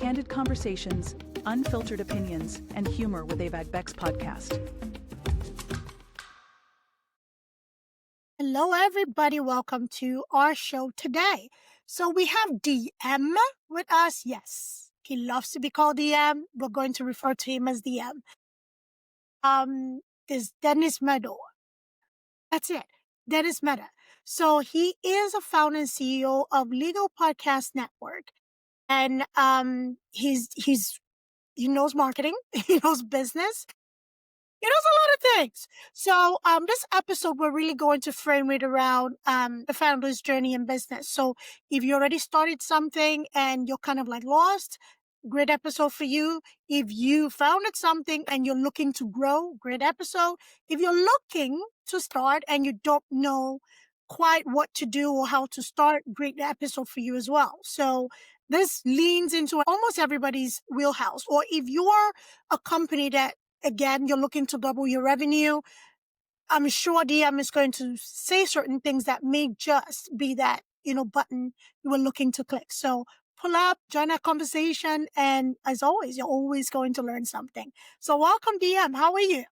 candid conversations, unfiltered opinions, and humor with Avag Beck's podcast. Hello, everybody. Welcome to our show today. So we have DM with us. Yes, he loves to be called DM. We're going to refer to him as DM. Is Dennis Meador. That's it. Dennis Meador. So he is a founder and CEO of Legal Podcast Network. And he knows marketing, he knows business. He knows a lot of things. So this episode, we're really going to frame it around the founder's journey in business. So if you already started something and you're kind of like lost, great episode for you. If you founded something and you're looking to grow, great episode. If you're looking to start and you don't know quite what to do or how to start, great episode for you as well. So this leans into almost everybody's wheelhouse. Or if you're a company that, again, you're looking to double your revenue, I'm sure DM is going to say certain things that may just be that, button you were looking to click. So pull up, join our conversation. And as always, you're always going to learn something. So welcome, DM. How are you?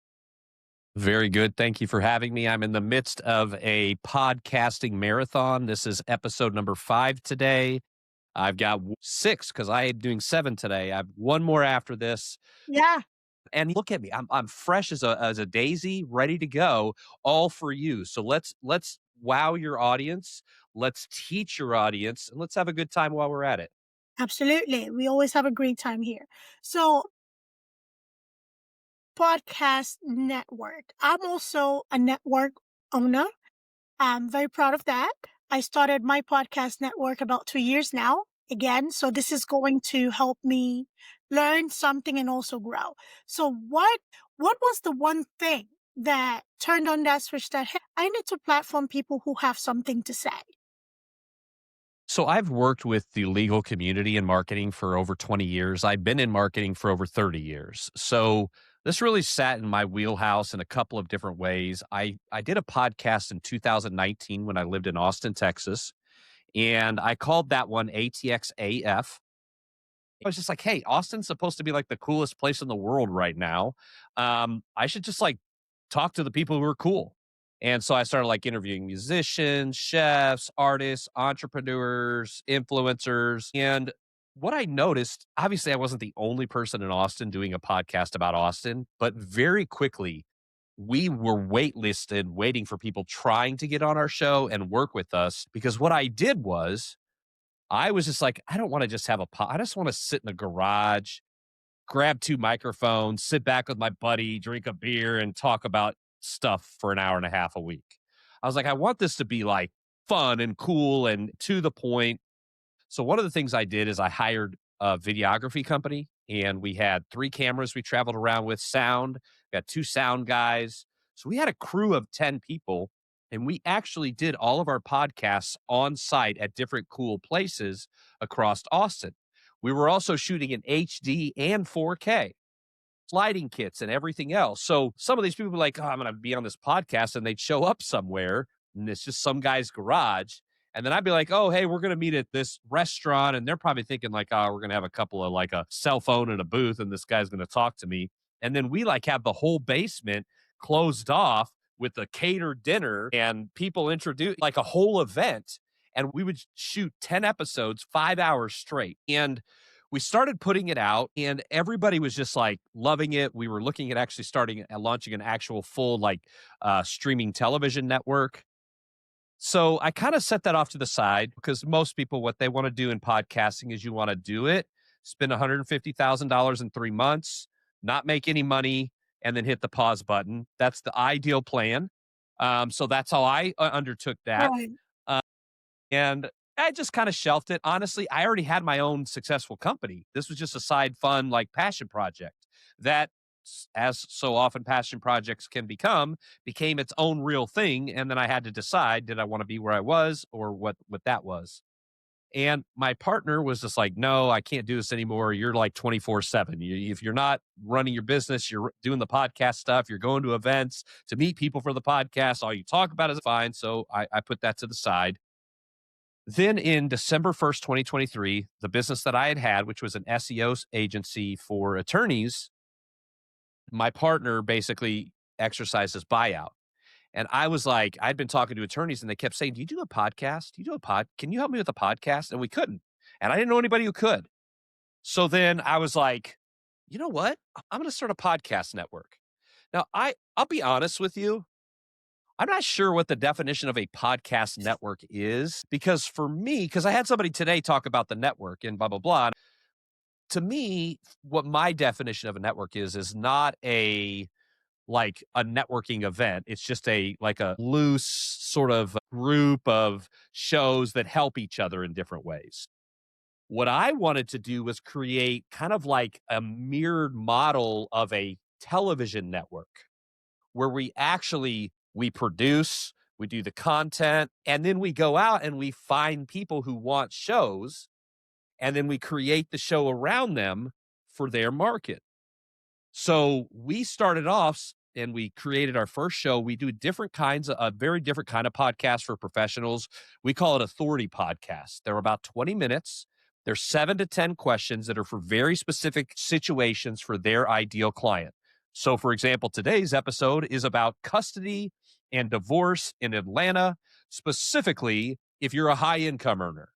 Very good. Thank you for having me. I'm in the midst of a podcasting marathon. This is episode number 5 today. I've got 6 because I am doing 7 today. I have one more after this. Yeah. And look at me. I'm fresh as a daisy, ready to go, all for you. So let's wow your audience. Let's teach your audience, and let's have a good time while we're at it. Absolutely. We always have a great time here. So podcast network. I'm also a network owner. I'm very proud of that. I started my podcast network about 2 years now. Again, so this is going to help me learn something and also grow. So what was the one thing that turned on that switch that, hey, I need to platform people who have something to say? So I've worked with the legal community in marketing for over 20 years. I've been in marketing for over 30 years. So this really sat in my wheelhouse in a couple of different ways. I did a podcast in 2019 when I lived in Austin, Texas, and I called that one ATXAF. I was just like, hey, Austin's supposed to be like the coolest place in the world right now. I should just like talk to the people who are cool. And so I started like interviewing musicians, chefs, artists, entrepreneurs, influencers. And what I noticed, obviously, I wasn't the only person in Austin doing a podcast about Austin, but very quickly, we were waitlisted waiting for people trying to get on our show and work with us. Because what I did was I was just like, I don't want to just have I just want to sit in the garage, grab 2 microphones, sit back with my buddy, drink a beer, and talk about stuff for an hour and a half a week. I was like, I want this to be like fun and cool and to the point. So one of the things I did is I hired a videography company, and we had 3 cameras we traveled around with, sound. We got 2 sound guys. So we had a crew of 10 people, and we actually did all of our podcasts on site at different cool places across Austin. We were also shooting in HD and 4K. Lighting kits and everything else. So some of these people were like, oh, I'm going to be on this podcast, and they'd show up somewhere and it's just some guy's garage. And then I'd be like, oh, hey, we're going to meet at this restaurant. And they're probably thinking like, oh, we're going to have a couple of like a cell phone and a booth, and this guy's going to talk to me. And then we like have the whole basement closed off with a catered dinner and people introduce like a whole event. And we would shoot 10 episodes, 5 hours straight. And we started putting it out, and everybody was just like loving it. We were looking at actually launching an actual full like streaming television network. So I kind of set that off to the side because most people, what they want to do in podcasting is you want to do it, spend $150,000 in 3 months, not make any money, and then hit the pause button. That's the ideal plan. So that's how I undertook that. Right. And I just kind of shelved it. Honestly, I already had my own successful company. This was just a side fun, like passion project that, as so often passion projects can became its own real thing. And then I had to decide, did I want to be where I was or what that was? And my partner was just like, no, I can't do this anymore. You're like 24/7. If you're not running your business, you're doing the podcast stuff, you're going to events to meet people for the podcast, all you talk about is fine. So I put that to the side. Then in December 1st, 2023, the business that I had, which was an SEO agency for attorneys, my partner basically exercised his buyout. And I was like, I'd been talking to attorneys and they kept saying, do you do a podcast? Do you do a pod? Can you help me with a podcast? And we couldn't. And I didn't know anybody who could. So then I was like, you know what? I'm going to start a podcast network. Now, I'll be honest with you. I'm not sure what the definition of a podcast network is because for me, because I had somebody today talk about the network and blah, blah, blah. To me, what my definition of a network is not like a networking event. It's just like a loose sort of group of shows that help each other in different ways. What I wanted to do was create kind of like a mirrored model of a television network where we produce, we do the content, and then we go out and we find people who want shows, and then we create the show around them for their market. So we started off and we created our first show. We do different kinds of a very different kind of podcast for professionals. We call it authority podcast. They're about 20 minutes. There's 7 to 10 questions that are for very specific situations for their ideal client. So for example, today's episode is about custody and divorce in Atlanta, specifically if you're a high income earner.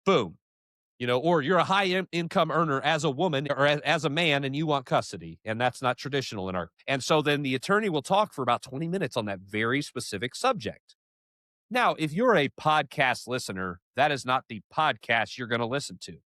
Boom. Or you're a high income earner as a woman or as a man and you want custody. And that's not traditional in our. And so then the attorney will talk for about 20 minutes on that very specific subject. Now, if you're a podcast listener, that is not the podcast you're going to listen to.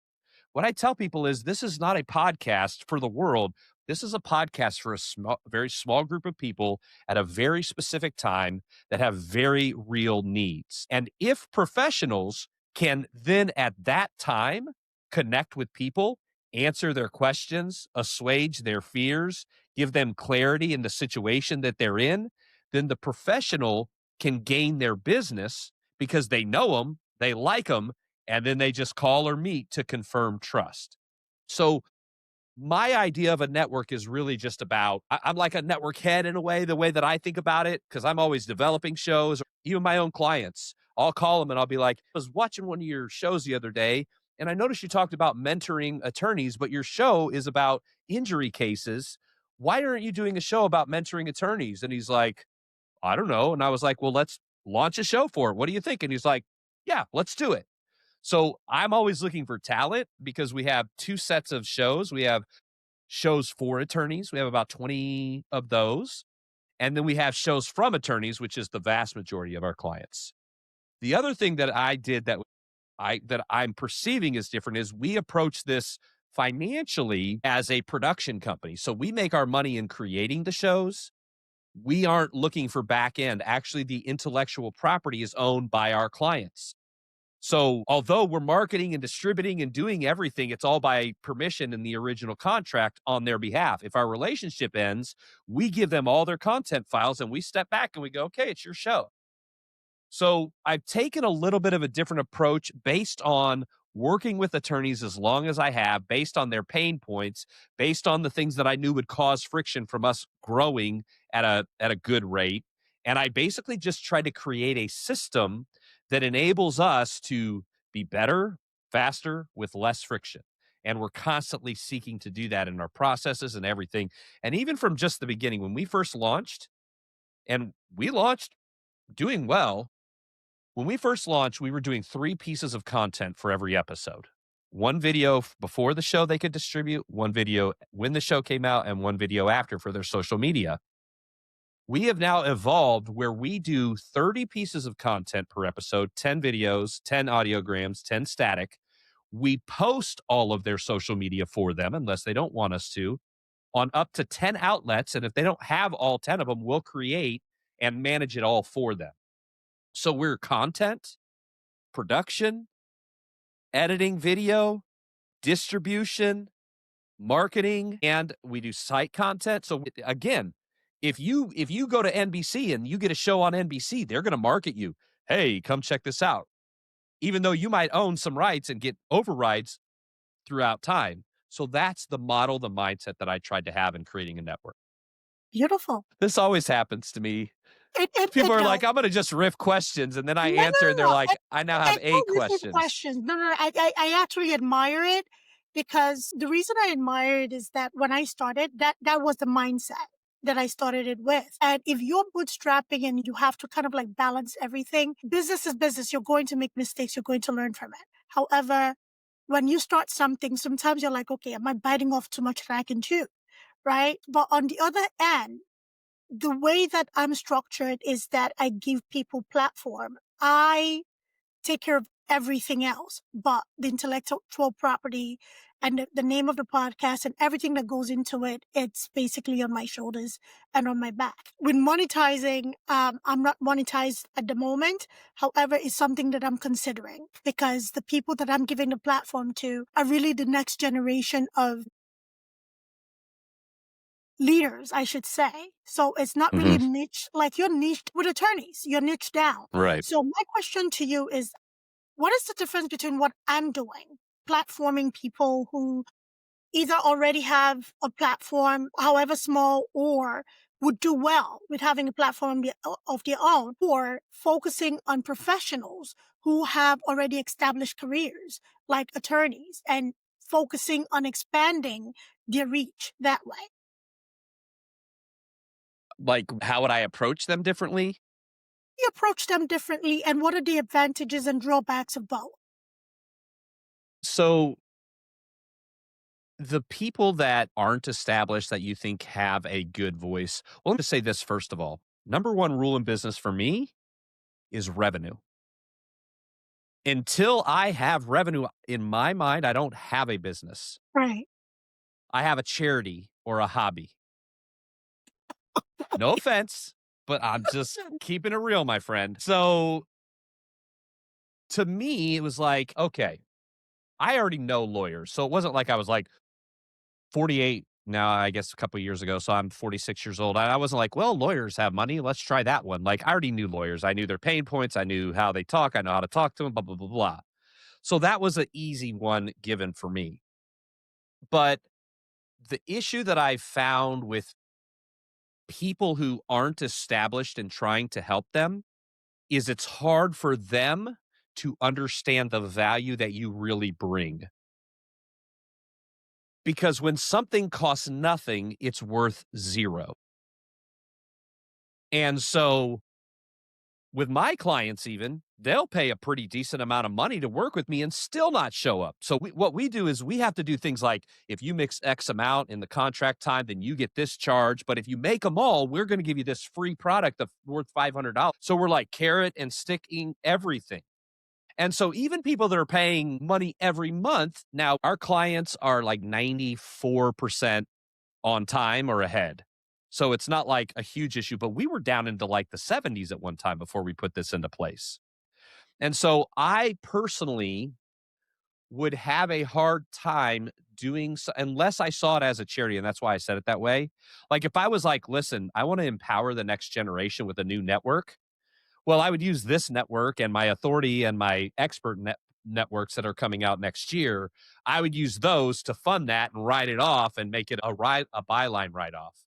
What I tell people is this is not a podcast for the world. This is a podcast for a very small group of people at a very specific time that have very real needs. And if professionals can then at that time connect with people, answer their questions, assuage their fears, give them clarity in the situation that they're in, then the professional can gain their business because they know them, they like them, and then they just call or meet to confirm trust. So my idea of a network is really just about, I'm like a network head in a way, the way that I think about it, because I'm always developing shows, even my own clients. I'll call them and I'll be like, I was watching one of your shows the other day, and I noticed you talked about mentoring attorneys, but your show is about injury cases. Why aren't you doing a show about mentoring attorneys? And he's like, I don't know. And I was like, well, let's launch a show for it. What do you think? And he's like, yeah, let's do it. So I'm always looking for talent because we have 2 sets of shows. We have shows for attorneys. We have about 20 of those. And then we have shows from attorneys, which is the vast majority of our clients. The other thing that I did that I'm perceiving is different is we approach this financially as a production company. So we make our money in creating the shows. We aren't looking for back end. Actually, the intellectual property is owned by our clients. So although we're marketing and distributing and doing everything, it's all by permission in the original contract on their behalf. If our relationship ends, we give them all their content files and we step back and we go, okay, it's your show. So I've taken a little bit of a different approach based on working with attorneys as long as I have, based on their pain points, based on the things that I knew would cause friction from us growing at a good rate. And I basically just tried to create a system that enables us to be better, faster, with less friction. And we're constantly seeking to do that in our processes and everything. And even from just the beginning, when we first launched, and we launched doing well, when we first launched, we were doing 3 pieces of content for every episode. One video before the show they could distribute, one video when the show came out, and one video after for their social media. We have now evolved where we do 30 pieces of content per episode, 10 videos, 10 audiograms, 10 static. We post all of their social media for them, unless they don't want us to, on up to 10 outlets. And if they don't have all 10 of them, we'll create and manage it all for them. So we're content, production, editing video, distribution, marketing, and we do site content. So again, if you go to NBC and you get a show on NBC, they're going to market you. Hey, come check this out. Even though you might own some rights and get overrides throughout time. So that's the model, the mindset that I tried to have in creating a network. Beautiful. This always happens to me. People are no. like, I'm going to just riff questions. And then I No, no, answer and they're no, no. like, I now have It's 8 not listening questions. questions. No, no, no. I actually admire it because the reason I admire it is that when I started, that was the mindset that I started it with. And if you're bootstrapping and you have to kind of like balance everything, business is business. You're going to make mistakes. You're going to learn from it. However, when you start something, sometimes you're like, okay, am I biting off too much that I can chew? Right? But on the other end, the way that I'm structured is that I give people platform. I take care of everything else, but the intellectual property and the name of the podcast and everything that goes into it, it's basically on my shoulders and on my back. With monetizing, I'm not monetized at the moment. However, it's something that I'm considering because the people that I'm giving the platform to are really the next generation of leaders, I should say. So it's not really Mhm. niche, like you're niched with attorneys, you're niched down. Right. So my question to you is, what is the difference between what I'm doing, platforming people who either already have a platform, however small, or would do well with having a platform of their own, or focusing on professionals who have already established careers, like attorneys, and focusing on expanding their reach that way? Like, how would I approach them differently? You approach them differently, and what are the advantages and drawbacks of both? So, the people that aren't established that you think have a good voice, well, let me say this first of all. Number one rule in business for me is revenue. Until I have revenue in my mind, I don't have a business. Right. I have a charity or a hobby. No offense, but I'm just keeping it real, my friend. So to me, it was like, okay, I already know lawyers. So it wasn't like I was like 48 now, I guess a couple of years ago. So I'm 46 years old. I wasn't like, well, lawyers have money. Let's try that one. Like I already knew lawyers. I knew their pain points. I knew how they talk. I know how to talk to them, blah, blah, blah, blah. So that was an easy one given for me. But the issue that I found with people who aren't established and trying to help them is it's hard for them to understand the value that you really bring. Because when something costs nothing, it's worth 0. And so with my clients even, they'll pay a pretty decent amount of money to work with me and still not show up. So what we do is we have to do things like if you mix X amount in the contract time, then you get this charge. But if you make them all, we're going to give you this free product of worth $500. So we're like carrot and sticking everything. And so even people that are paying money every month, now our clients are like 94% on time or ahead. So it's not like a huge issue, but we were down into like the 70s at one time before we put this into place. And so I personally would have a hard time doing so unless I saw it as a charity. And that's why I said it that way. Like if I was like, listen, I want to empower the next generation with a new network. Well, I would use this network and my authority and my expert networks that are coming out next year. I would use those to fund that and write it off and make it a byline write off.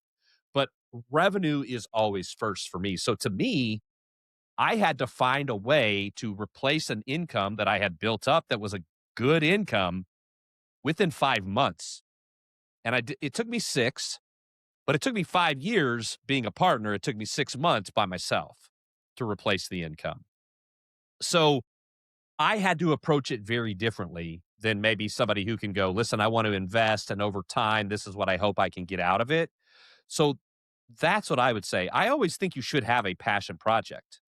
But revenue is always first for me. So to me, I had to find a way to replace an income that I had built up that was a good income within 5 months. And it took me 6, but it took me 5 years being a partner. It took me 6 months by myself to replace the income. So I had to approach it very differently than maybe somebody who can go, listen, I want to invest and over time, this is what I hope I can get out of it. So that's what I would say. I always think you should have a passion project.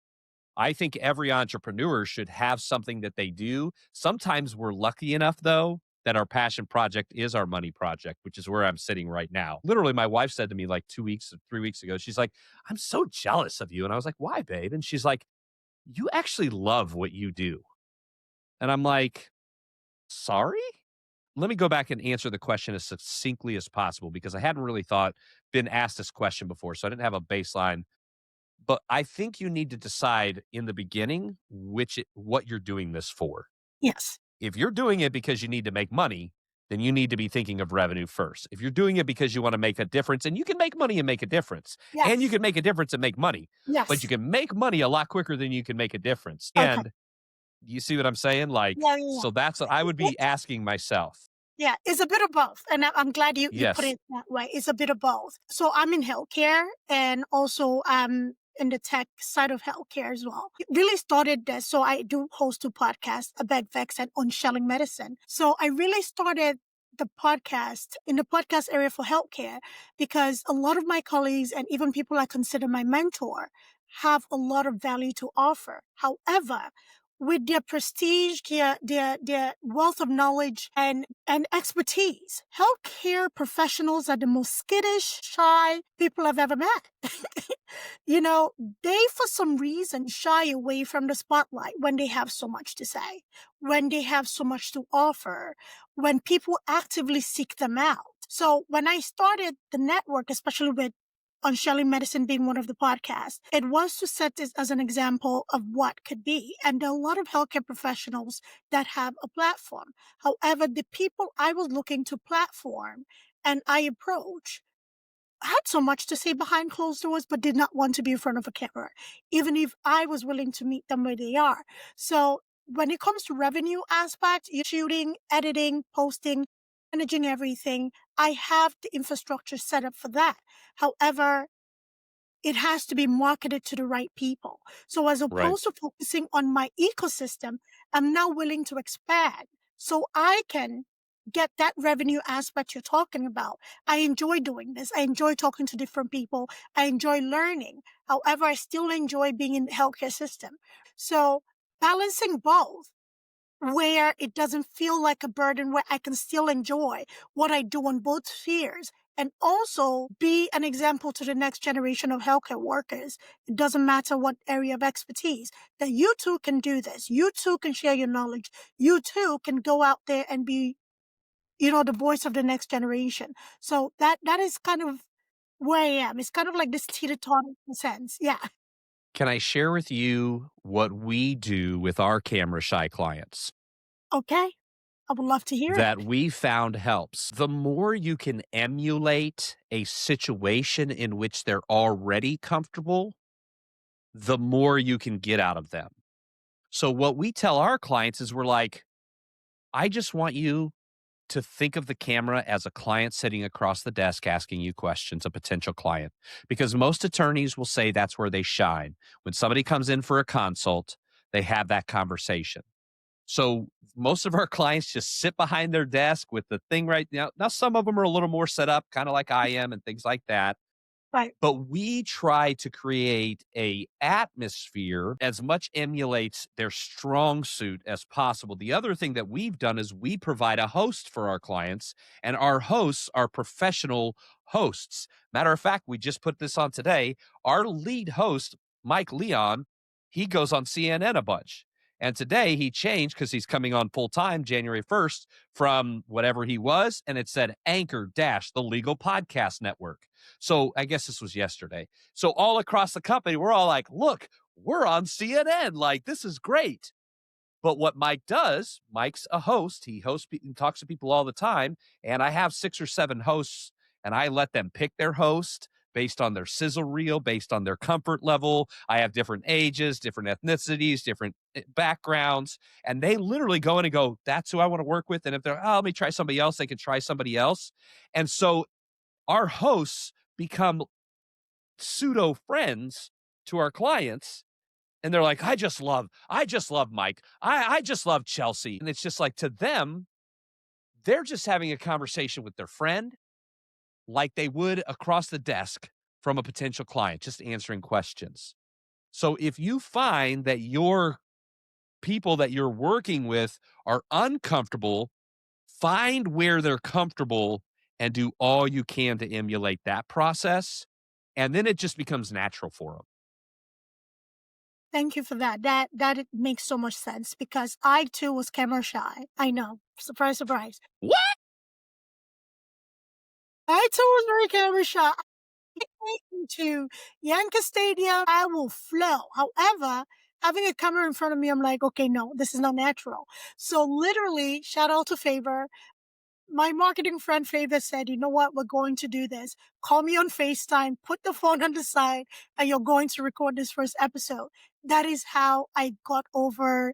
I think every entrepreneur should have something that they do. Sometimes we're lucky enough, though, that our passion project is our money project, which is where I'm sitting right now. Literally, my wife said to me like 2 weeks, 3 weeks ago, she's like, I'm so jealous of you. And I was like, why, babe? And she's like, you actually love what you do. And I'm like, sorry? Let me go back and answer the question as succinctly as possible because I hadn't really been asked this question before. So I didn't have a baseline. But I think you need to decide in the beginning what you're doing this for. Yes. If you're doing it because you need to make money, then you need to be thinking of revenue first. If you're doing it because you want to make a difference, and you can make money and make a difference, and you Yes. can make a difference and make money, but you Yes. can make money a lot quicker than you can make a difference. Okay. And you see what I'm saying? Like, Yeah, yeah, so that's what I would yeah. be asking myself. Yeah, it's a bit of both, and I'm glad you put Yes, it that way. It's a bit of both. So I'm in healthcare, and also in the tech side of healthcare as well. It really started this. So I do host two podcasts, Abed Vex and On Shelling Medicine. So I really started the podcast in the podcast area for healthcare because a lot of my colleagues and even people I consider my mentor have a lot of value to offer. However, with their prestige, their wealth of knowledge and expertise. Healthcare professionals are the most skittish, shy people I've ever met. You know, they for some reason shy away from the spotlight when they have so much to say, when they have so much to offer, when people actively seek them out. So when I started the network, especially with On Shelling Medicine being one of the podcasts, it was to set this as an example of what could be. And there are a lot of healthcare professionals that have a platform. However, the people I was looking to platform and I approach had so much to say behind closed doors, but did not want to be in front of a camera, even if I was willing to meet them where they are. So when it comes to revenue aspect, shooting, editing, posting, managing everything, I have the infrastructure set up for that. However, it has to be marketed to the right people. So as right. opposed to focusing on my ecosystem, I'm now willing to expand so I can get that revenue aspect you're talking about. I enjoy doing this. I enjoy talking to different people. I enjoy learning. However, I still enjoy being in the healthcare system. So balancing both where it doesn't feel like a burden, where I can still enjoy what I do on both spheres and also be an example to the next generation of healthcare workers. It doesn't matter what area of expertise, that you too can do this. You too can share your knowledge. You too can go out there and be, the voice of the next generation. So that is kind of where I am. It's kind of like this teeter-totter sense. Yeah. Can I share with you what we do with our camera shy clients Okay. I would love to hear it. that we found helps? The more you can emulate a situation in which they're already comfortable, the more you can get out of them. So, what we tell our clients is we're like, I just want you to think of the camera as a client sitting across the desk asking you questions, a potential client, because most attorneys will say that's where they shine. When somebody comes in for a consult, they have that conversation. So most of our clients just sit behind their desk with the thing right now. Now, some of them are a little more set up, kind of like I am and things like that. Right. But we try to create a atmosphere as much emulates their strong suit as possible. The other thing that we've done is we provide a host for our clients, and our hosts are professional hosts. Matter of fact, we just put this on today. Our lead host, Mike Leon, he goes on CNN a bunch. And today he changed because he's coming on full time January 1st from whatever he was. And it said Anchor Dash, the Legal Podcast Network. So I guess this was yesterday. So all across the company, we're all like, look, we're on CNN. Like, this is great. But what Mike does, Mike's a host. He hosts and talks to people all the time. And I have 6 or 7 hosts, and I let them pick their host based on their sizzle reel, based on their comfort level. I have different ages, different ethnicities, different backgrounds. And they literally go in and go, that's who I want to work with. And if they're, let me try somebody else, they can try somebody else. And so our hosts become pseudo friends to our clients. And they're like, I just love Mike. I just love Chelsea. And it's just like, to them, they're just having a conversation with their friend like they would across the desk from a potential client, just answering questions. So if you find that your people that you're working with are uncomfortable, find where they're comfortable and do all you can to emulate that process. And then it just becomes natural for them. Thank you for that. That it makes so much sense because I too was camera shy. I know. Surprise, surprise. What? I too was very camera shy. To Yankee Stadium, I will flow. However, having a camera in front of me, I'm like, okay, no, this is not natural. So literally, shout out to Favor. my marketing friend Favor said, you know what, we're going to do this. Call me on FaceTime, put the phone on the side, and you're going to record this first episode. That is how I got over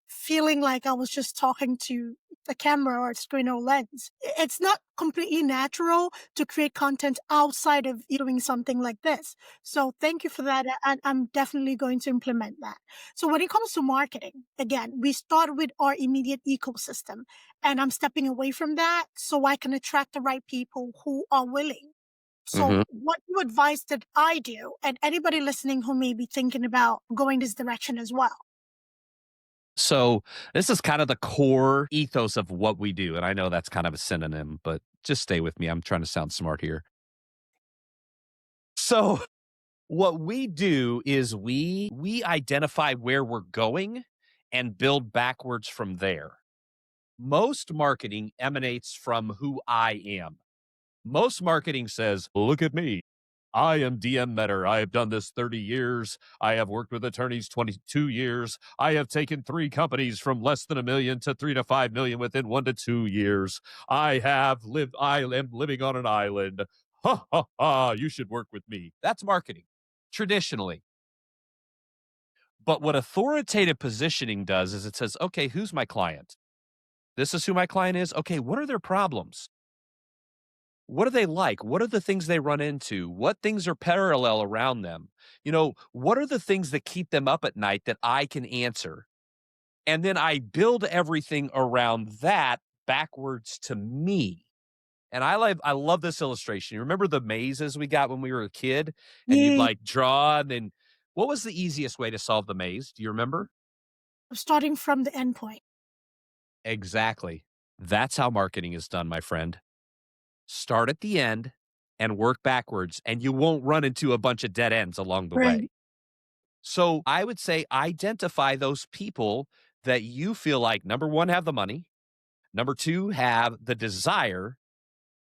feeling like I was just talking to a camera or a screen or lens. It's not completely natural to create content outside of doing something like this. So thank you for that. And I'm definitely going to implement that. So when it comes to marketing, again, we start with our immediate ecosystem, and I'm stepping away from that so I can attract the right people who are willing. So Mhm. what you advise that I do, and anybody listening who may be thinking about going this direction as well? So this is kind of the core ethos of what we do. And I know that's kind of a synonym, but just stay with me. I'm trying to sound smart here. So what we do is we identify where we're going and build backwards from there. Most marketing emanates from who I am. Most marketing says, look at me. I am DM Meador. I have done this 30 years. I have worked with attorneys 22 years. I have taken 3 companies from less than $1 million to 3 to 5 million within 1 to 2 years. I am living on an island. Ha ha ha. You should work with me. That's marketing traditionally. But what authoritative positioning does is it says, okay, who's my client? This is who my client is. Okay, what are their problems? What are they like? What are the things they run into? What things are parallel around them? What are the things that keep them up at night that I can answer? And then I build everything around that backwards to me. And I love this illustration. You remember the mazes we got when we were a kid and you'd Yeah, like draw and then what was the easiest way to solve the maze? Do you remember? starting from the endpoint. Exactly. That's how marketing is done, my friend. Start at the end and work backwards, and you won't run into a bunch of dead ends along the Right. way. So I would say identify those people that you feel like number one, have the money, number two, have the desire,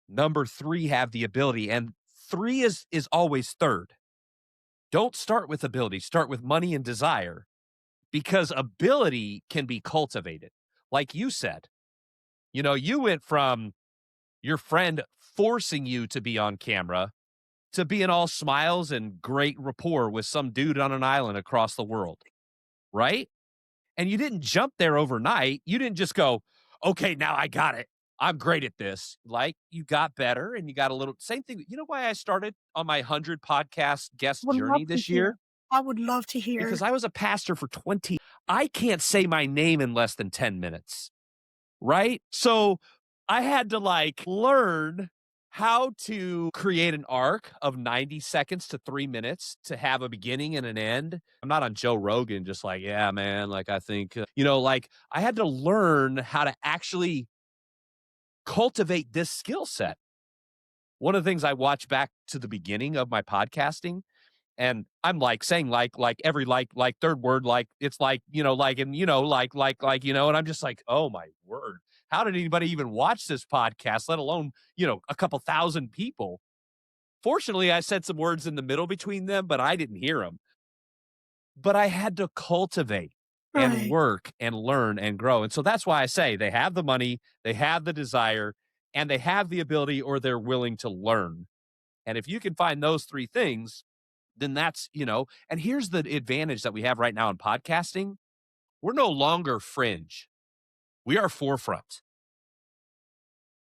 number three, have the ability. And three is always third. Don't start with ability, start with money and desire because ability can be cultivated. Like you said, you went from your friend forcing you to be on camera to being all smiles and great rapport with some dude on an island across the world, right? And you didn't jump there overnight. You didn't just go, okay, now I got it. I'm great at this. Like you got better and you got a little same thing. You know why I started on my 100 podcast guest Would love journey to this hear. year? I would love to hear. Because I was a pastor for 20. I can't say my name in less than 10 minutes. Right? So I had to learn how to create an arc of 90 seconds to 3 minutes to have a beginning and an end. I'm not on Joe Rogan, just yeah, man, I think, I had to learn how to actually cultivate this skill set. One of the things I watch back to the beginning of my podcasting and I'm saying every third word it's and I'm just oh my word, how did anybody even watch this podcast, let alone a couple thousand people? Fortunately, I said some words in the middle between them, but I didn't hear them. But I had to cultivate and Right. work and learn and grow, and so that's why I say they have the money, they have the desire, and they have the ability, or they're willing to learn. And if you can find those 3 things, then and here's the advantage that we have right now in podcasting. We're no longer fringe. We are forefront.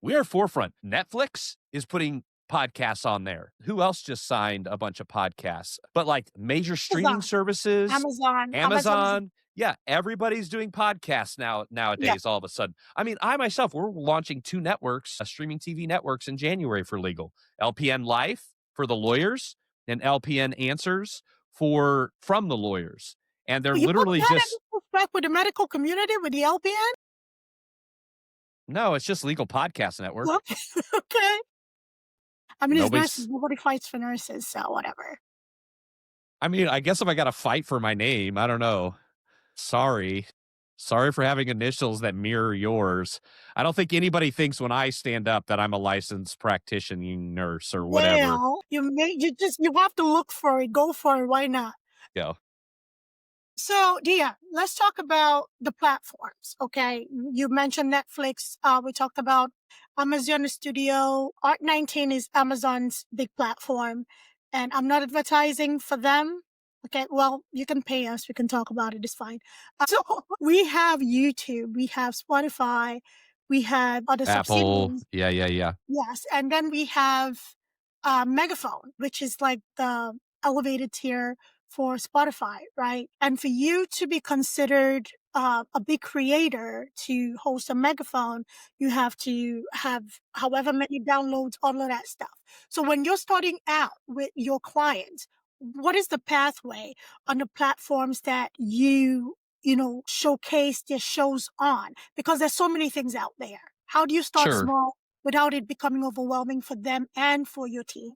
We are forefront. Netflix is putting podcasts on there. Who else just signed a bunch of podcasts? But major streaming Amazon. services, Amazon is, Amazon, yeah, everybody's doing podcasts yeah. nowadays all of a sudden. I mean, I myself, we're launching 2 networks, streaming TV networks in January for legal. LPN Life for the lawyers and LPN Answers from the lawyers. And they're You put literally that just in respect with the medical community, with the LPN? no, it's just Legal Podcast Network. Okay. Okay. I mean, it's nurses. Nobody's Nobody fights for nurses, so whatever. I mean, I guess if I got to fight for my name, I don't know. Sorry. Sorry for having initials that mirror yours. I don't think anybody thinks when I stand up that I'm a licensed practitioner nurse or whatever. Well, you have to look for it. Go for it. Why not? Yeah. So, Dia, let's talk about the platforms. Okay. You mentioned Netflix. We talked about Amazon Studio. Art19 is Amazon's big platform. And I'm not advertising for them. Okay. Well, you can pay us. We can talk about it. It's fine. So, we have YouTube, we have Spotify, we have other Apple. subsidiaries. Yeah, yeah, yeah. Yes, and then we have Megaphone, which is like the elevated tier for Spotify, right? And for you to be considered a big creator to host a Megaphone, you have to have however many downloads, all of that stuff. So when you're starting out with your clients, what is the pathway on the platforms that showcase your shows on? Because there's so many things out there. How do you start Sure. small without it becoming overwhelming for them and for your team?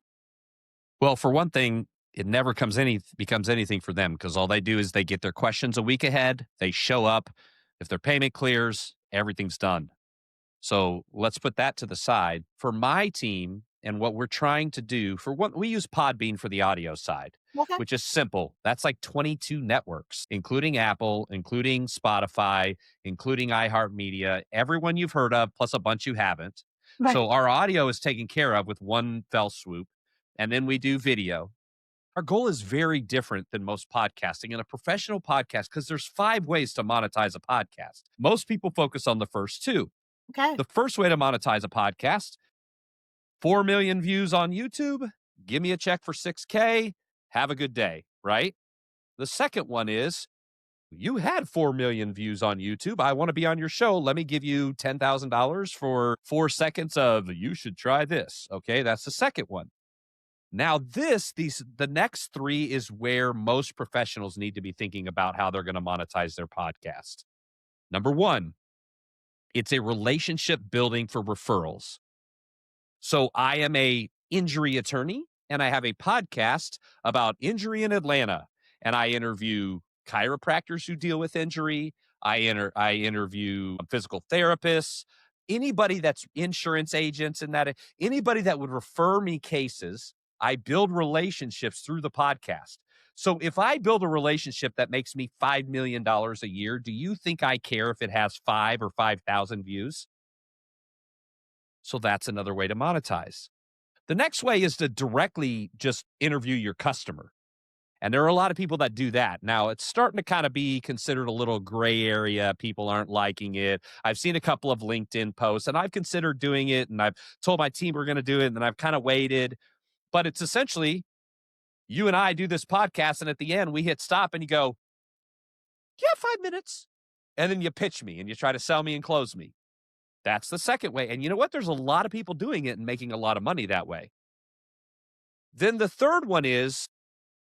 Well, for one thing, it never becomes anything for them because all they do is they get their questions a week ahead. They show up. If their payment clears, everything's done. So let's put that to the side. For my team and what we're trying to do, for what we use Podbean for the audio side, Okay. which is simple. That's like 22 networks, including Apple, including Spotify, including iHeartMedia, everyone you've heard of, plus a bunch you haven't. Right. So our audio is taken care of with one fell swoop. And then we do video. Our goal is very different than most podcasting. In a professional podcast, because there's 5 ways to monetize a podcast. Most people focus on the first 2. Okay. The first way to monetize a podcast, 4 million views on YouTube, give me a check for 6K, have a good day, right? The second one is, you had 4 million views on YouTube. I want to be on your show. Let me give you $10,000 for 4 seconds of you should try this. Okay, that's the second one. Now the next 3 is where most professionals need to be thinking about how they're going to monetize their podcast. Number 1, it's a relationship building for referrals. So I am a injury attorney and I have a podcast about injury in Atlanta, and I interview chiropractors who deal with injury. I interview physical therapists, anybody that's insurance agents and that anybody that would refer me cases. I build relationships through the podcast. So if I build a relationship that makes me $5 million a year, do you think I care if it has 5 or 5,000 views? So that's another way to monetize. The next way is to directly just interview your customer. And there are a lot of people that do that. Now, it's starting to kind of be considered a little gray area. People aren't liking it. I've seen a couple of LinkedIn posts, and I've considered doing it, and I've told my team we're going to do it, and I've kind of waited. But it's essentially you and I do this podcast, and at the end, we hit stop, and you go, "Do you have 5 minutes?" And then you pitch me, and you try to sell me and close me. That's the second way. And you know what? There's a lot of people doing it and making a lot of money that way. Then the third one is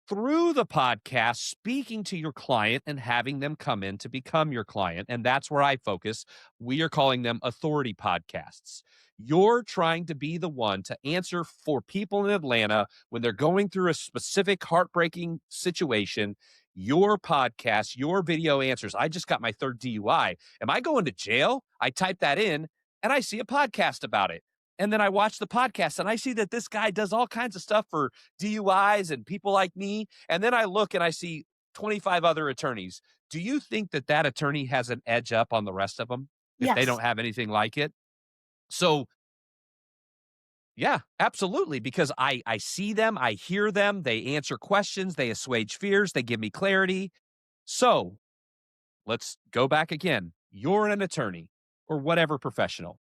through the podcast, speaking to your client and having them come in to become your client. And that's where I focus. We are calling them authority podcasts. You're trying to be the one to answer for people in Atlanta when they're going through a specific heartbreaking situation. Your podcast, your video answers. I just got my 3rd DUI. Am I going to jail? I type that in and I see a podcast about it. And then I watch the podcast and I see that this guy does all kinds of stuff for DUIs and people like me. And then I look and I see 25 other attorneys. Do you think that that attorney has an edge up on the rest of them if they Yes. don't have anything like it? So, yeah, absolutely. Because I see them, I hear them, they answer questions, they assuage fears, they give me clarity. So let's go back again. You're an attorney or whatever professional.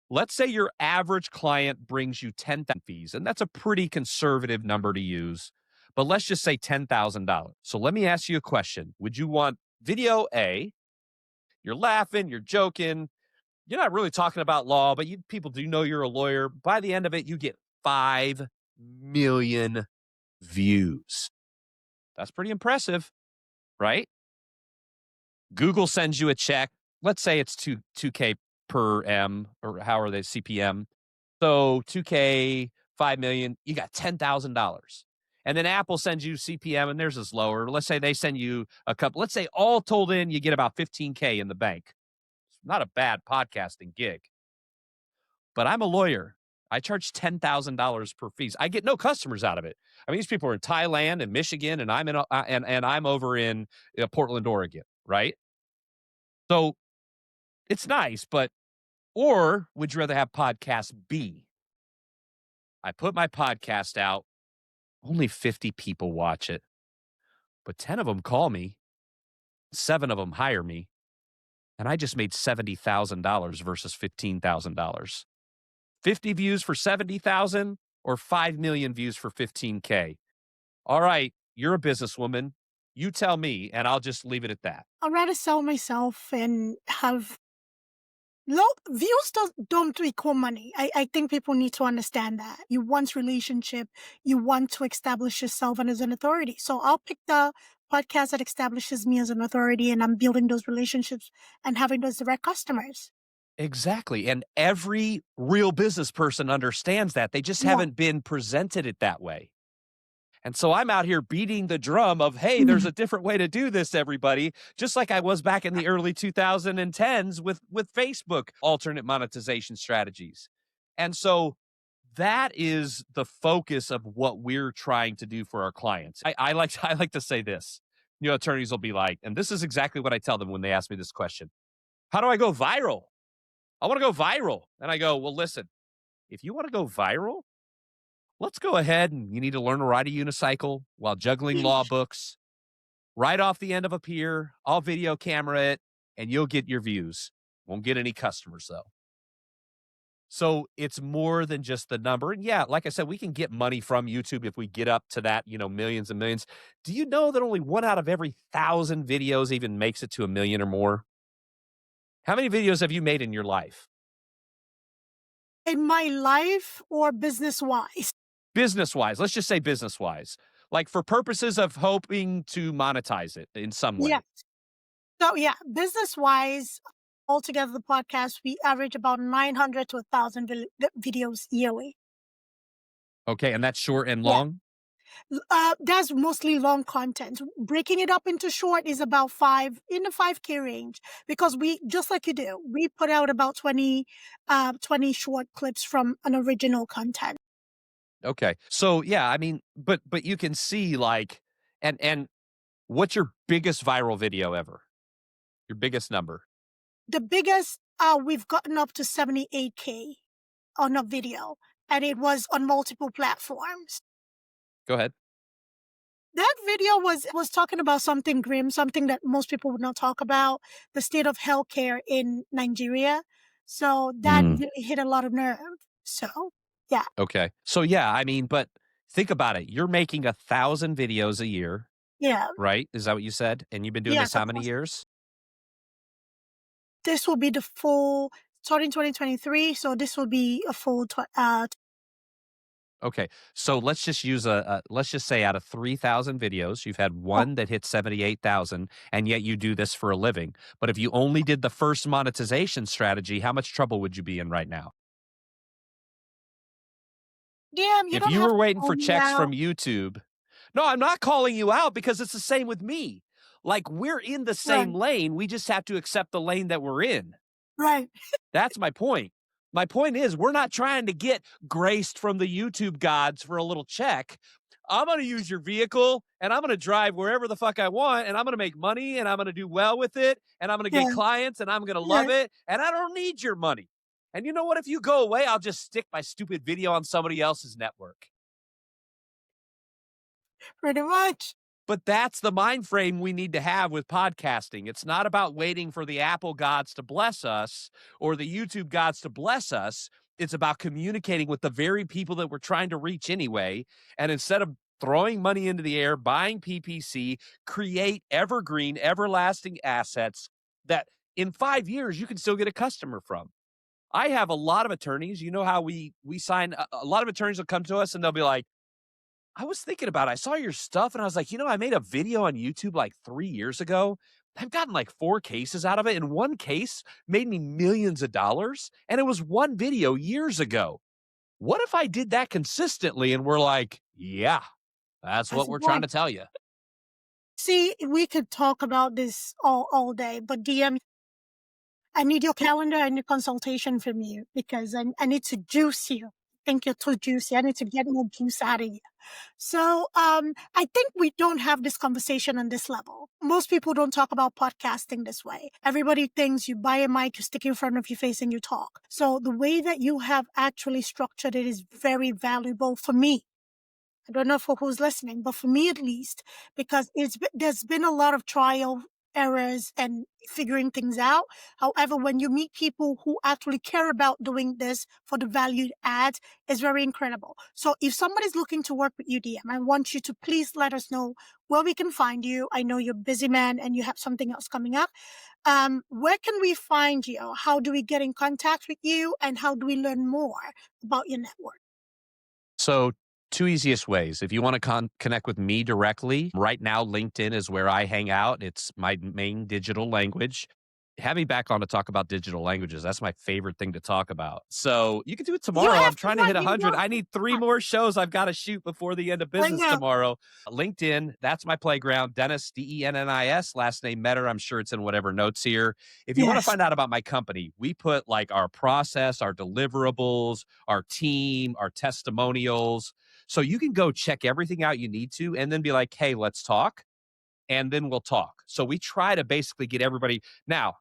Let's say your average client brings you 10,000 fees, and that's a pretty conservative number to use, but let's just say $10,000. So let me ask you a question. Would you want video A? You're laughing, you're joking, you're not really talking about law, but people do know you're a lawyer. By the end of it, you get 5 million views. That's pretty impressive, right? Google sends you a check. Let's say it's 2K per M, or how are they, CPM? So 2K, 5 million, you got $10,000. And then Apple sends you CPM and theirs is lower. Let's say they send you a couple, let's say all told in, you get about 15K in the bank. It's not a bad podcasting gig. But I'm a lawyer. I charge $10,000 per fees. I get no customers out of it. I mean, these people are in Thailand and Michigan, and I'm in and I'm over in Portland, Oregon, right? So it's nice, but or would you rather have podcast B? I put my podcast out, only 50 people watch it, but 10 of them call me, 7 of them hire me, and I just made $70,000 versus $15,000. 50 views for 70,000 or 5 million views for 15K. All right, you're a businesswoman. You tell me, and I'll just leave it at that. I'd rather sell myself and have low views don't equal money. I think people need to understand that. You want relationship, you want to establish yourself and as an authority. So I'll pick the podcast that establishes me as an authority and I'm building those relationships and having those direct customers. Exactly. And every real business person understands that. They just haven't been presented it that way. And so I'm out here beating the drum of, hey, there's a different way to do this, everybody, just like I was back in the early 2010s with Facebook alternate monetization strategies. And so that is the focus of what we're trying to do for our clients. I like to say this. You know, attorneys will be like, and this is exactly what I tell them when they ask me this question. How do I go viral? I want to go viral. And I go, well, listen, if you want to go viral, let's go ahead and you need to learn to ride a unicycle while juggling law books, right off the end of a pier. I'll video camera it and you'll get your views. Won't get any customers though. So it's more than just the number. And yeah, like I said, we can get money from YouTube if we get up to that, you know, millions and millions. Do you know that only 1 out of every 1,000 videos even makes it to 1 million or more? How many videos have you made in your life? In my life or business-wise? Business-wise. Let's just say business-wise. Like for purposes of hoping to monetize it in some way. Yes. So yeah, business-wise, altogether the podcast, we average about 900 to 1,000 videos yearly. Okay, and that's short and Yeah. long? That's mostly long content. Breaking it up into short is about in the 5K range because we, just like you do, we put out about 20 short clips from an original content. Okay. So yeah, I mean, but you can see like, and what's your biggest viral video ever? Your biggest number? The biggest, we've gotten up to 78K on a video, and it was on multiple platforms. Go ahead. That video was talking about something grim, something that most people would not talk about, the state of healthcare in Nigeria. So that really hit a lot of nerve. So, yeah. Okay. So yeah, I mean, but think about it. You're making 1,000 videos a year, Yeah. right? Is that what you said? And you've been doing Yeah, this how many years? this will be the full, starting 2023. So this will be a full, Okay. So let's just use let's just say out of 3,000 videos, you've had one that hit 78,000, and yet you do this for a living. But if you only did the first monetization strategy, how much trouble would you be in right now? damn, you If don't you have were to waiting call for me checks out. from YouTube, no, I'm not calling you out because it's the same with me. Like we're in the same lane. We just have to accept the lane that we're in. Right. That's my point. My point is we're not trying to get graced from the YouTube gods for a little check. I'm going to use your vehicle and I'm going to drive wherever the fuck I want and I'm going to make money and I'm going to do well with it and I'm going to get Yeah. clients and I'm going to love it and I don't need your money. And you know what? If you go away, I'll just stick my stupid video on somebody else's network. Pretty much. But that's the mind frame we need to have with podcasting. It's not about waiting for the Apple gods to bless us or the YouTube gods to bless us. It's about communicating with the very people that we're trying to reach anyway. And instead of throwing money into the air, buying PPC, create evergreen, everlasting assets that in 5 years you can still get a customer from. I have a lot of attorneys. You know how we sign, a lot of attorneys will come to us and they'll be like, I was thinking about it. I saw your stuff and I was like, you know, I made a video on YouTube like 3 years ago. I've gotten like 4 cases out of it. And one case made me millions of dollars. And it was one video years ago. What if I did that consistently? And we're like, yeah, that's what we're trying to tell you. See, we could talk about this all day, but DM, I need your calendar and your consultation from you because I need to juice you. think you're too juicy. I need to get more juice out of you. So I think we don't have this conversation on this level. Most people don't talk about podcasting this way. Everybody thinks you buy a mic, you stick it in front of your face and you talk. So the way that you have actually structured it is very valuable for me. I don't know for who's listening, but for me at least, because there's been a lot of trial errors and figuring things out. However, when you meet people who actually care about doing this for the value add, it's very incredible. So if somebody's looking to work with you, DM, I want you to please let us know where we can find you. I know you're a busy man and you have something else coming up. Where can we find you? How do we get in contact with you? And how do we learn more about your network? So, two easiest ways. If you want to connect with me directly, right now, LinkedIn is where I hang out. It's my main digital language. Have me back on to talk about digital languages. That's my favorite thing to talk about. So you can do it tomorrow. I'm trying to hit 100. I need 3 more shows I've got to shoot before the end of business tomorrow. LinkedIn, that's my playground. Dennis, Dennis, last name Meador. I'm sure it's in whatever notes here. If you want to find out about my company, we put like our process, our deliverables, our team, our testimonials. So you can go check everything out you need to and then be like, hey, let's talk. And then we'll talk. So we try to basically get everybody. Now,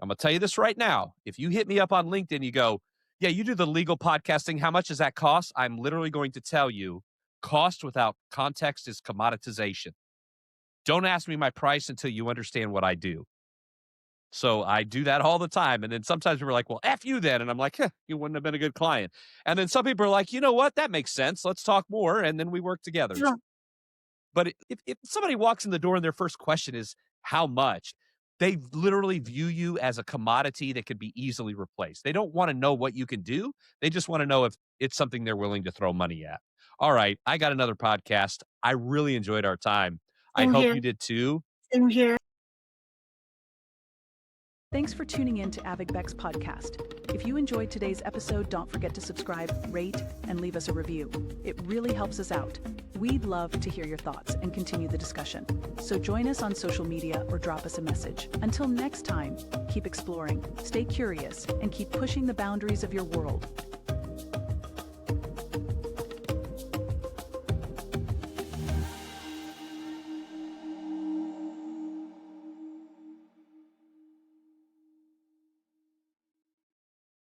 I'm going to tell you this right now. If you hit me up on LinkedIn, you go, yeah, you do the legal podcasting. How much does that cost? I'm literally going to tell you cost without context is commoditization. Don't ask me my price until you understand what I do. So I do that all the time. And then sometimes we're like, well, F you then. And I'm like, you wouldn't have been a good client. And then some people are like, you know what? That makes sense. Let's talk more. And then we work together. Yeah. But if somebody walks in the door and their first question is how much, they literally view you as a commodity that could be easily replaced. They don't want to know what you can do. They just want to know if it's something they're willing to throw money at. All right, I got another podcast. I really enjoyed our time. I hope you did too. Same here. Thanks for tuning in to AVP's podcast. If you enjoyed today's episode, don't forget to subscribe, rate, and leave us a review. It really helps us out. We'd love to hear your thoughts and continue the discussion. So join us on social media or drop us a message. Until next time, keep exploring, stay curious, and keep pushing the boundaries of your world.